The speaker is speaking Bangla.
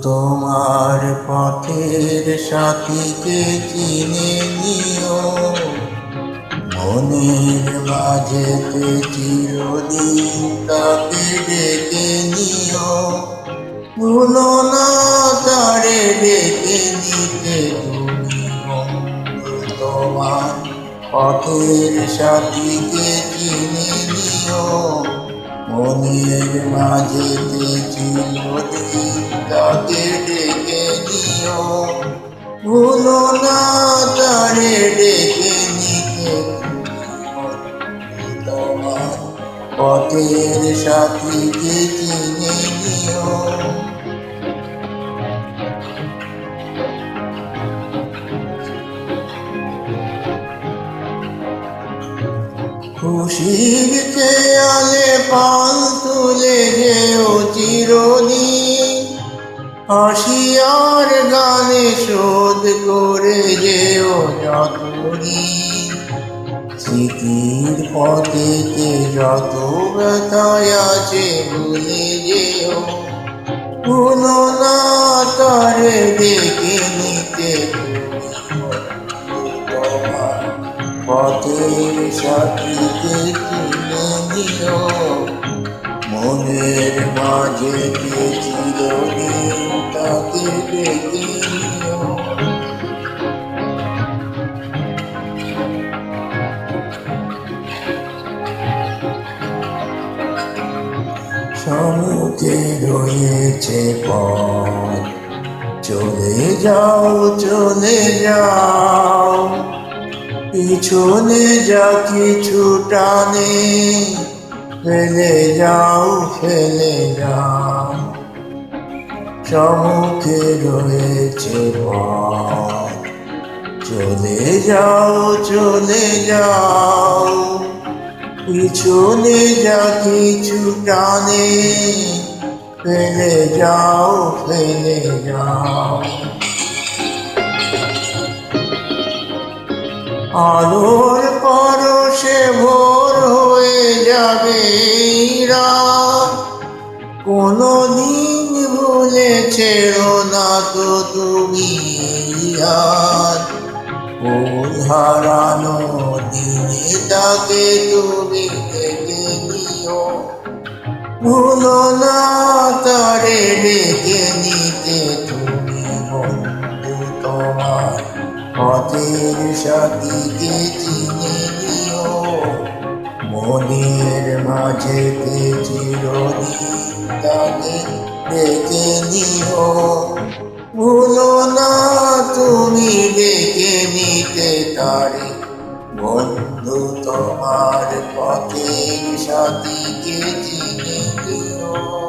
তোমার পথের সাথীকে চিনে নিও, মনের মাঝেতে চিরদিন তাকে ডেকে নিও। ভুলো না তারে ডেকে নিতে তুমি বন্ধু, তোমার পথের সাথীকে চিনে নিও, মনের মাঝেতে চিরদিন তাকে ডেকে নিও। ভুলো না তারে ডেকে নিতে তোমার পথের সাথীকে চিনে নিও। খুশির খেয়ালে পাল তুলে যেও চিরদিন, হাসি আর গানে শোধ করে যেও যতদিন। স্মৃতির পথেতে যত ব্যথায় আছে ভুলে যেও, ভুলো না তারে ডেকে নিতে তোমার পথের সাথীকে চিনে নিও, মনের মাঝেতে চিরদিন তাকে ডেকে নিও। সম্মুখে রয়েছে পথ, চলে যাও চলে যাও, পিছনে যা কিছু টানে ফেলে যাও ফেলে যাও। সম্মুখে রয়েছে পথ, চলে যাও চলে যাও, পিছনে যা কিছু টানে ফেলে যাও ফেলে যাও। আলোর পরশে ভোর হয়ে যাবে রাত, কোনদিন ভুলে ছেড়ো না তো তুমি আর। ফুল হারানো দিনে তাকে তুমি ডেকে নিও, ভুলো না তারে ডেকে নিতে তুমি বন্ধু, তোমার পথের সাথীকে চিনে নিও, মনের মাঝেতে চিরদিন তাকে ডেকে নিও। ভুলো না তুমি ডেকে নিতে তারে বন্ধু, তোমার পথের সাথীকে চিনে নিও।